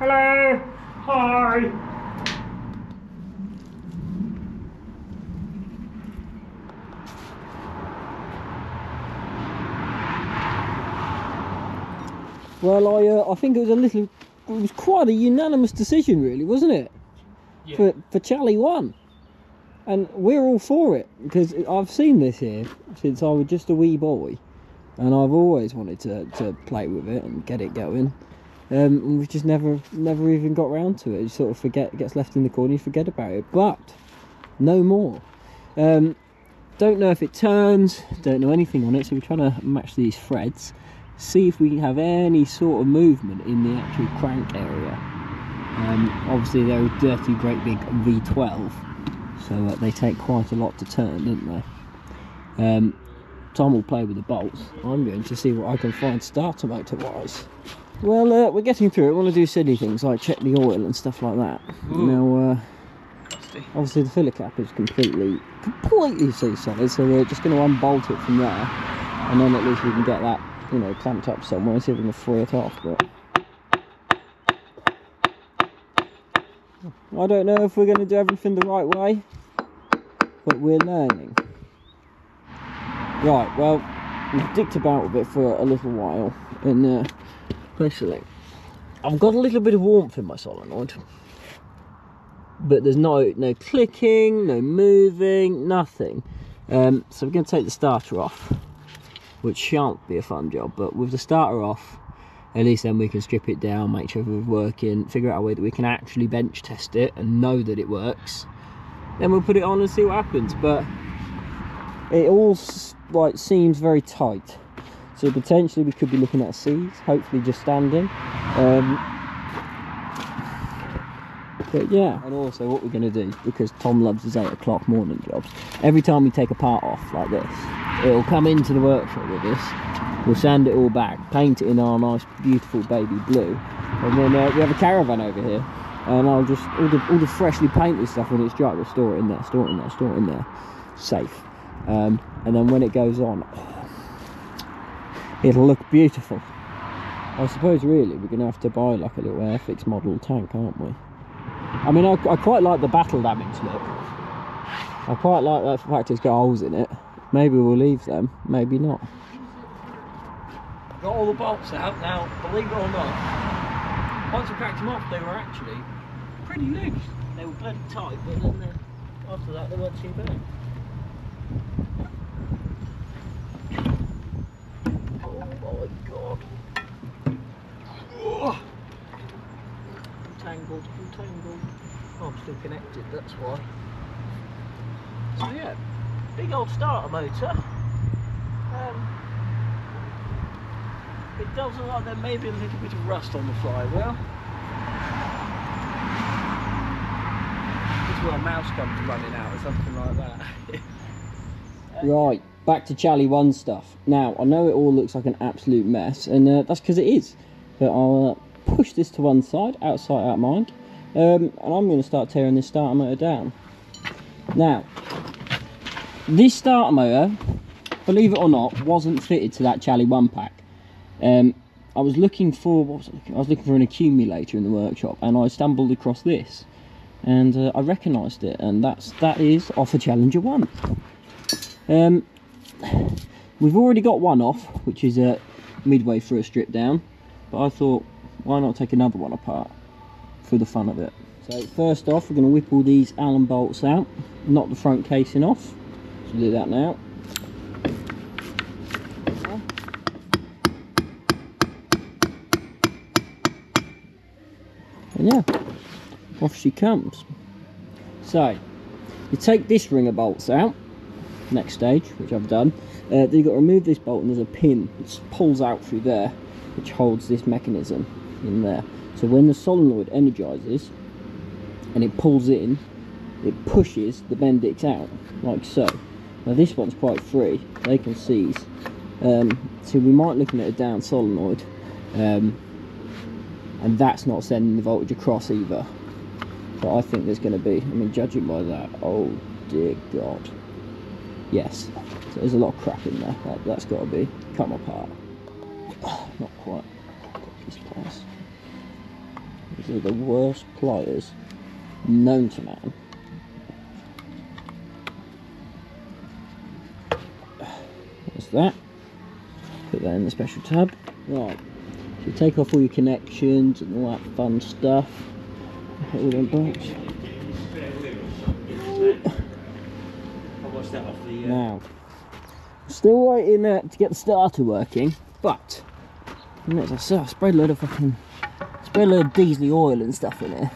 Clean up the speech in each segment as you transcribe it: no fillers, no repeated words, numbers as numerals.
Hello. Hi. Well, I think it was quite a unanimous decision, really, wasn't it? Yeah. For Charlie 1. And we're all for it, because I've seen this here since I was just a wee boy. And I've always wanted to play with it and get it going. And we've just never even got round to it. You sort of forget, it gets left in the corner, you forget about it. But, no more. Don't know if it turns, don't know anything on it, so we're trying to match these threads. See if we can have any sort of movement in the actual crank area. Obviously they're a dirty great big V12, so they take quite a lot to turn, don't they? Tom will play with the bolts. I'm going to see what I can find starter motor wise. Well, we're getting through it. We want to do silly things like check the oil and stuff like that. Now obviously the filler cap is completely sea solid, so we're just going to unbolt it from there, and then at least we can get that, you know, clamped up somewhere, see if we can free it off. But I don't know if we're going to do everything the right way, but we're learning. Right, well, we've dicked about with it for a little while, and basically I've got a little bit of warmth in my solenoid, but there's no clicking, no moving, nothing. So we're going to take the starter off, which shan't be a fun job, but with the starter off, at least then we can strip it down, make sure it's working, figure out a way that we can actually bench test it and know that it works. Then we'll put it on and see what happens. But it all like seems very tight, so potentially we could be looking at C's, hopefully just standing. But yeah, and also what we're going to do, because Tom loves his 8 o'clock morning jobs, every time we take a part off like this, it'll come into the workshop with this, we'll sand it all back, paint it in our nice beautiful baby blue, and then we have a caravan over here, and I'll just, all the freshly painted stuff when it's dry, we'll store it in there, store it in there, store it in there, safe. And then when it goes on, it'll look beautiful. I suppose really we're going to have to buy like a little Airfix model tank, aren't we? I mean, I quite like the battle damage look. I quite like that fact it's got holes in it. Maybe we'll leave them, maybe not. Got all the bolts out now, believe it or not. Once I cracked them off, they were actually pretty loose. They were bloody tight, but then after that they weren't too bad. Oh my god. Oh. Entangled. Oh, I'm still connected, that's why. So yeah, big old starter motor. It does look like there may be a little bit of rust on the flywheel. It's where a mouse comes running out or something like that. Right, back to Charlie 1 stuff. Now, I know it all looks like an absolute mess, and that's because it is. But I'll push this to one side, out of sight, out of mind. And I'm going to start tearing this starter motor down. Now, this starter motor, believe it or not, wasn't fitted to that Charlie 1 pack. I was looking for, I was looking for an accumulator in the workshop, and I stumbled across this, and I recognised it, and that is off a Challenger 1. We've already got one off, which is midway through a strip down, but I thought, why not take another one apart for the fun of it. So first off, we're going to whip all these Allen bolts out, knock the front casing off. So we'll do that now. And yeah, off she comes. So you take this ring of bolts out, next stage, which I've done. Then you've got to remove this bolt, and there's a pin that pulls out through there, which holds this mechanism in there. So when the solenoid energizes and it pulls in, it pushes the Bendix out, like so. Now this one's quite free, they can seize. So we might be looking at a down solenoid, and that's not sending the voltage across either. But I think there's going to be, I mean, judging by that, oh dear God. Yes, so there's a lot of crap in there, that's got to be come apart. Not quite. Got this place. These are the worst pliers known to man. There's that. Put that in the special tab. Right. So you take off all your connections and all that fun stuff. Put all them bolts. Now, still waiting to get the starter working, but as I said, I sprayed a load of diesel oil and stuff in here,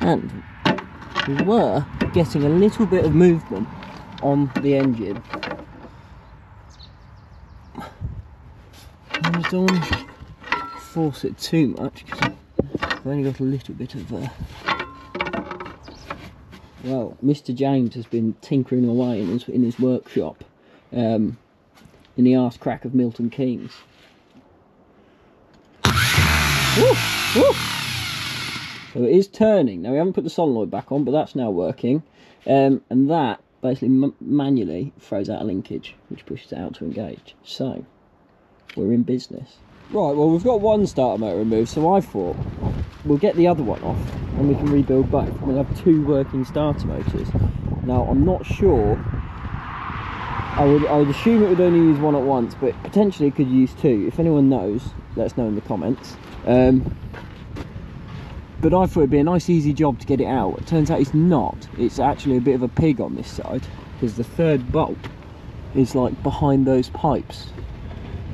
and we were getting a little bit of movement on the engine. I don't want to force it too much because I've only got a little bit of well, Mr. James has been tinkering away in his workshop in the arse crack of Milton Keynes. Woo! Woo! So it is turning. Now we haven't put the solenoid back on, but that's now working. And that basically manually throws out a linkage, which pushes it out to engage. So we're in business. Right, well we've got one starter motor removed, so I thought we'll get the other one off and we can rebuild both. We'll have two working starter motors. Now I'm not sure. I would assume it would only use one at once, but potentially it could use two. If anyone knows, let us know in the comments. But I thought it'd be a nice easy job to get it out. It turns out it's not. It's actually a bit of a pig on this side, because the third bolt is like behind those pipes.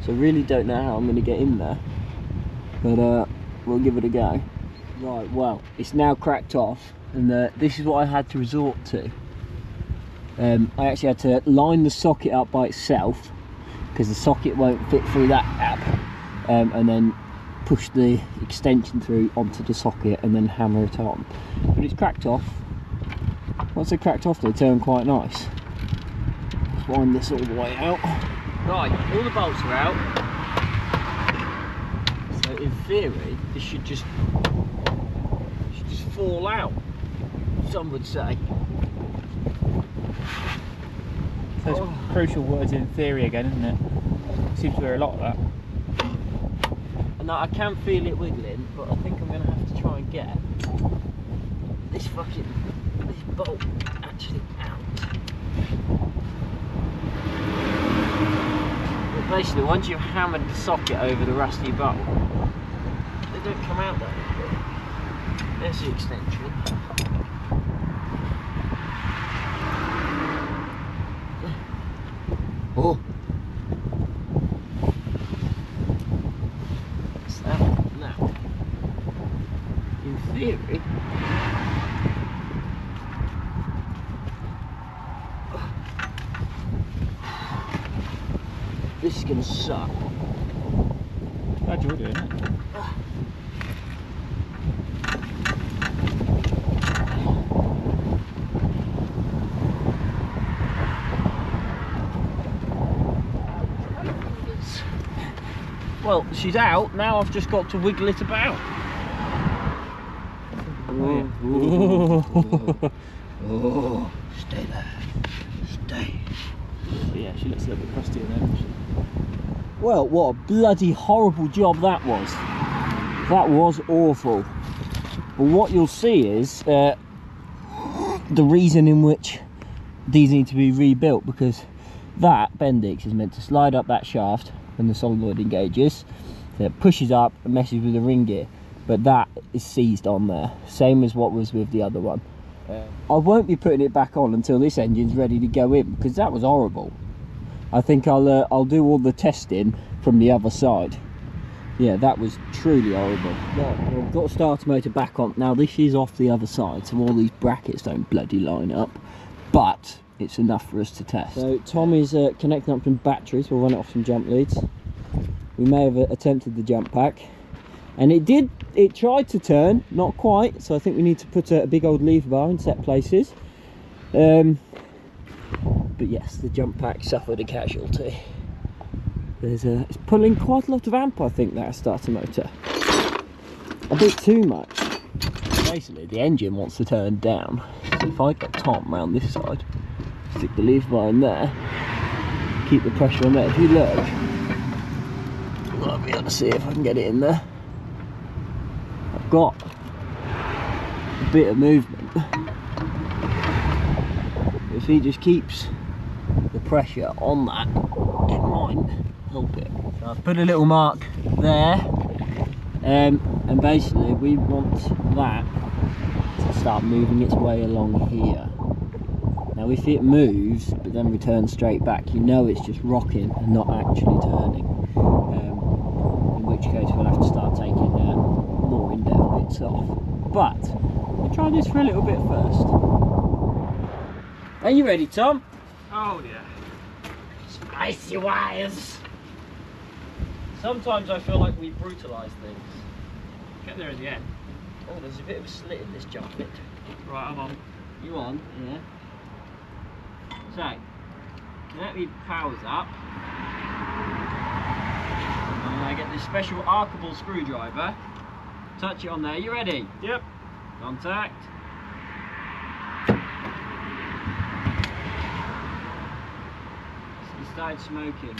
So I really don't know how I'm going to get in there, but we'll give it a go. Right, well, it's now cracked off, and this is what I had to resort to. I actually had to line the socket up by itself, because the socket won't fit through that gap, and then push the extension through onto the socket and then hammer it on. But it's cracked off. Once they're cracked off, they turn quite nice. Let's wind this all the way out. Right, all the bolts are out. So in theory, this should just fall out, some would say. So it's crucial words in theory again, isn't it? Seems to hear a lot of that. And I can feel it wiggling, but I think I'm going to have to try and get this bolt actually out. But basically, once you've hammered the socket over the rusty bolt, they don't come out that easily. There's the extension. Oh! That's that. Now, in theory, this is going to suck. Glad you're doing it. Well, she's out, now I've just got to wiggle it about. Oh, stay there. Stay. Yeah, she looks a little bit crustier there, doesn't she? Well, what a bloody horrible job that was. That was awful. But what you'll see is the reason in which these need to be rebuilt, because that Bendix is meant to slide up that shaft when the solenoid engages, so it pushes up and messes with the ring gear, but that is seized on there, same as what was with the other one. I won't be putting it back on until this engine's ready to go in, because that was horrible. I think I'll do all the testing from the other side. Yeah, that was truly horrible. Right, well, I've got the starter motor back on. Now this is off the other side, so all these brackets don't bloody line up, but it's enough for us to test. So Tom is connecting up some batteries. We'll run it off some jump leads. We may have attempted the jump pack, and it tried to turn, not quite, so I think we need to put a big old lever bar in set places. But yes, the jump pack suffered a casualty. It's pulling quite a lot of amp, I think, that starter motor. A bit too much. Basically, the engine wants to turn down. So if I get Tom round this side, stick the lever bar in there, keep the pressure on there. If you look, I'll be able to see if I can get it in there. got a bit of movement. If he just keeps the pressure on that, it might help it. So I've put a little mark there, and basically we want that to start moving its way along here. Now if it moves but then returns straight back, you know it's just rocking and not actually turning, in which case we'll have to start taking more in-depth bits off. But we'll try this for a little bit first. Are you ready, Tom? Oh yeah. Spicy wires. Sometimes I feel like we brutalise things. Get there in the end. Oh, there's a bit of a slit in this jump bit. Right, I'm on. You on? Yeah. So, let me powers up. And I get this special archable screwdriver. Touch it on there. You ready? Yep. Contact. It started smoking.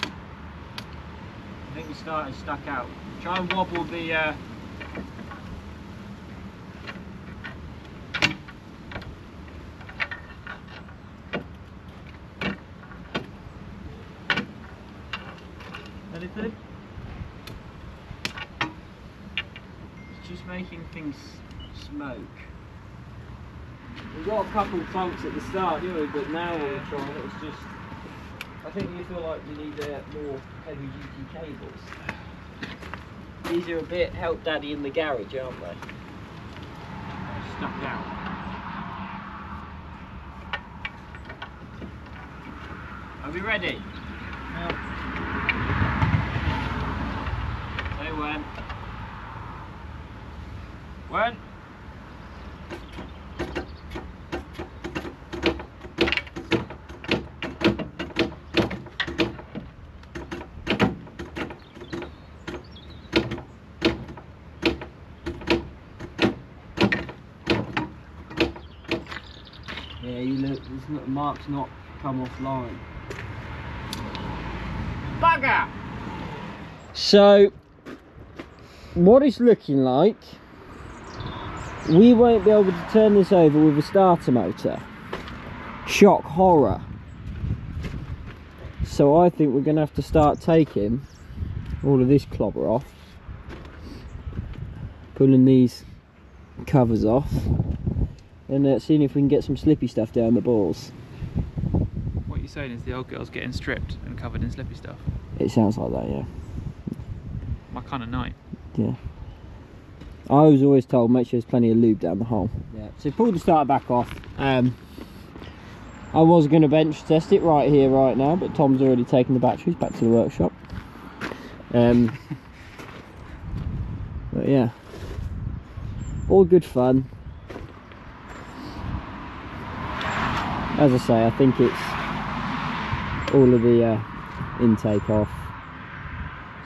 I think we started stuck out. Try and wobble the anything? It's just making things smoke. We've got a couple of tanks at the start, you know, but now when we're trying it, it's just, I think you feel like you need more heavy duty cables. These are a bit help daddy in the garage, aren't they? They're stuck out. Are we ready? Yep. Say when. When? Yeah, you look, the mark's not come offline. Bugger! So, what it's looking like, we won't be able to turn this over with a starter motor. Shock horror. So I think we're going to have to start taking all of this clobber off, pulling these covers off, and seeing if we can get some slippy stuff down the balls. What you're saying is the old girl's getting stripped and covered in slippy stuff. It sounds like that, yeah. My kind of night. Yeah. I was always told make sure there's plenty of lube down the hole. Yeah. So pull the starter back off. I was going to bench test it right here, right now, but Tom's already taken the batteries back to the workshop. But yeah, all good fun. As I say, I think it's all of the intake off,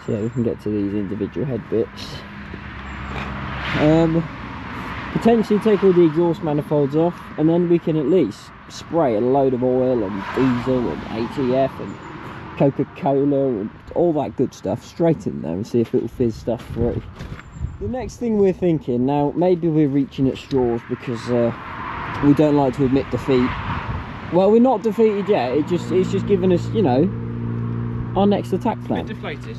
so yeah, we can get to these individual head bits. Potentially take all the exhaust manifolds off, and then we can at least spray a load of oil and diesel and ATF and Coca-Cola and all that good stuff straight in there and see if it'll fizz stuff through. The next thing we're thinking, now maybe we're reaching at straws because we don't like to admit defeat. Well, we're not defeated yet, it's just giving us, you know, our next attack plan. A bit deflated.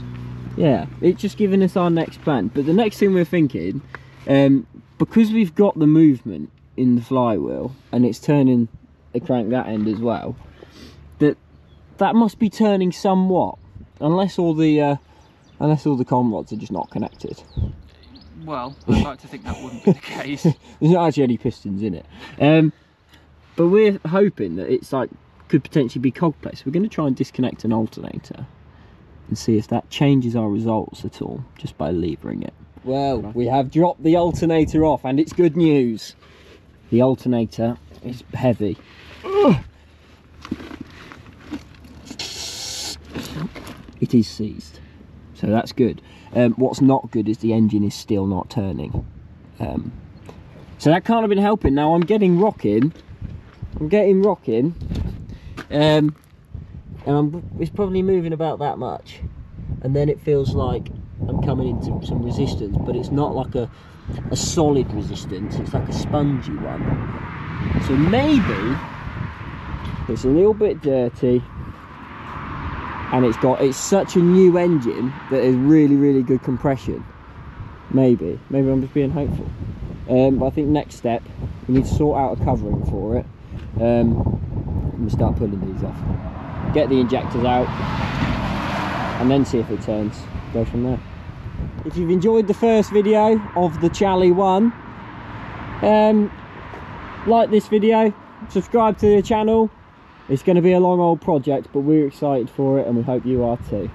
Yeah, it's just giving us our next plan. But the next thing we're thinking, because we've got the movement in the flywheel and it's turning the crank that end as well, that must be turning somewhat, unless all the con rods are just not connected. Well, I'd like to think that wouldn't be the case. There's not actually any pistons in it. But we're hoping that it's like could potentially be cog plate. So we're going to try and disconnect an alternator and see if that changes our results at all just by levering it. Well, we have dropped the alternator off and it's good news. The alternator is heavy. Ugh. It is seized, so that's good. What's not good is the engine is still not turning. So that can't have been helping. Now I'm getting rocking. And it's probably moving about that much, and then it feels like I'm coming into some resistance, but it's not like a solid resistance, it's like a spongy one. So maybe it's a little bit dirty, and it's such a new engine that there's really good compression. Maybe I'm just being hopeful. But I think next step, we need to sort out a covering for it. And start pulling these off, get the injectors out, and then see if it turns. Go from there. If you've enjoyed the first video of the Chally 1, like this video, subscribe to the channel. It's going to be a long old project, but we're excited for it, and we hope you are too.